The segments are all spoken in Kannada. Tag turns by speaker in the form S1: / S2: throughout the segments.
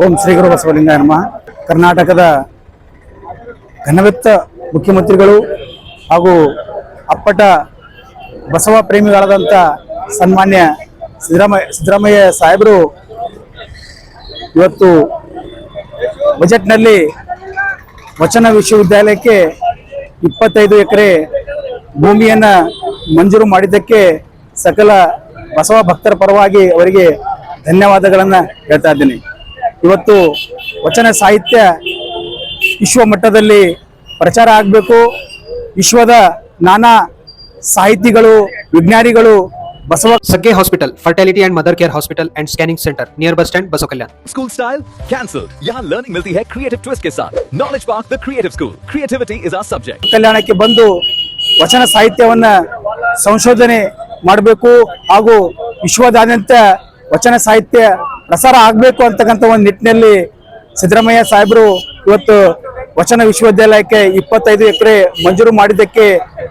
S1: ಓಂ ಶ್ರೀ ಗುರು ಬಸವಲಿಂಗಾಯ ನಮಃ. ಕರ್ನಾಟಕದ ಘನವೆತ್ತ ಮುಖ್ಯಮಂತ್ರಿಗಳು ಹಾಗೂ ಅಪ್ಪಟ ಬಸವ ಪ್ರೇಮಿಗಳಾದಂಥ ಸನ್ಮಾನ್ಯ ಸಿದ್ದರಾಮಯ್ಯ ಸಾಹೇಬರು ಇವತ್ತು ಬಜೆಟ್ನಲ್ಲಿ ವಚನ ವಿಶ್ವವಿದ್ಯಾಲಯಕ್ಕೆ 25 ಎಕರೆ ಭೂಮಿಯನ್ನು ಮಂಜೂರು ಮಾಡಿದ್ದಕ್ಕೆ ಸಕಲ ಬಸವ ಭಕ್ತರ ಪರವಾಗಿ ಅವರಿಗೆ ಧನ್ಯವಾದಗಳನ್ನು ಹೇಳ್ತಾ ಇದ್ದೀನಿ. ಇವತ್ತು ವಚನ ಸಾಹಿತ್ಯ ವಿಶ್ವ ಮಟ್ಟದಲ್ಲಿ ಪ್ರಚಾರ ಆಗಬೇಕು. ವಿಶ್ವದ ನಾನಾ ಸಾಹಿತಿಗಳು, ವಿಜ್ಞಾನಿಗಳು Basava
S2: Saggay Hospital, Fertility and Mother Care Hospital and Scanning Center, near bus stand, Baso Kalyan.
S3: School style cancel. यहाँ लर्निंग मिलती है क्रिएटिव ट्विस्ट के साथ। Knowledge Park the Creative School. Creativity is our subject.
S1: ಕಲ್ಯಾಣಕ್ಕೆ ಬಂದು ವಚನ ಸಾಹಿತ್ಯವನ್ನ ಸಂಶೋಧನೆ ಮಾಡಬೇಕು ಹಾಗೂ ವಿಶ್ವದಾದ್ಯಂತ ವಚನ ಸಾಹಿತ್ಯ ಪ್ರಸಾರ ಆಗಬೇಕು ಅಂತಕ್ಕಂಥ ಒಂದು ನಿಟ್ಟಿನಲ್ಲಿ ಸಿದ್ದರಾಮಯ್ಯ ಸಾಹೇಬರು ಇವತ್ತು ವಚನ ವಿಶ್ವವಿದ್ಯಾಲಯಕ್ಕೆ 25 ಎಕರೆ ಮಂಜೂರು ಮಾಡಿದ್ದಕ್ಕೆ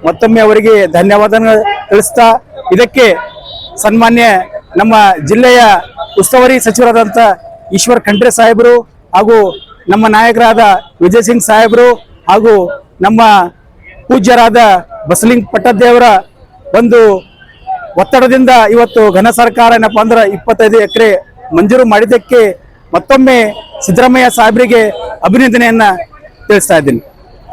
S1: ಮತ್ತೊಮ್ಮೆ ಅವರಿಗೆ ಧನ್ಯವಾದ ತಿಳಿಸ್ತಾ, ಇದಕ್ಕೆ ಸನ್ಮಾನ್ಯ ನಮ್ಮ ಜಿಲ್ಲೆಯ ಉಸ್ತುವಾರಿ ಸಚಿವರಾದಂಥ ಈಶ್ವರ್ ಖಂಡ್ರೆ ಸಾಹೇಬರು ಹಾಗೂ ನಮ್ಮ ನಾಯಕರಾದ ವಿಜಯ್ ಸಿಂಗ್ ಸಾಹೇಬರು ಹಾಗೂ ನಮ್ಮ ಪೂಜ್ಯರಾದ ಬಸಲಿಂಗ ಪಟ್ಟದೇವರ ಒಂದು ಒತ್ತಡದಿಂದ ಇವತ್ತು ಘನ ಸರ್ಕಾರ ಏನಪ್ಪಾ ಅಂದ್ರೆ 25 ಎಕರೆ ಮಂಜೂರು ಮಾಡಿದ್ದಕ್ಕೆ ಮತ್ತೊಮ್ಮೆ ಸಿದ್ದರಾಮಯ್ಯ ಸಾಹೇಬರಿಗೆ ಅಭಿನಂದನೆಯನ್ನ ತಿಳಿಸ್ತಾ ಇದ್ದೀನಿ.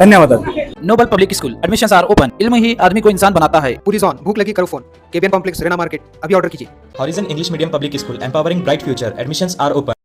S1: ಧನ್ಯವಾದಗಳು.
S4: Noble Public School admissions are open. इल्म ही आदमी को इंसान बनाता है।
S2: Puri Zone, भूख लगी करो फोन, KBN कॉम्प्लेक्स, रेना मार्केट, अभी ऑर्डर कीजिए.
S5: Horizon English Medium Public School, empowering bright future. Admissions are open.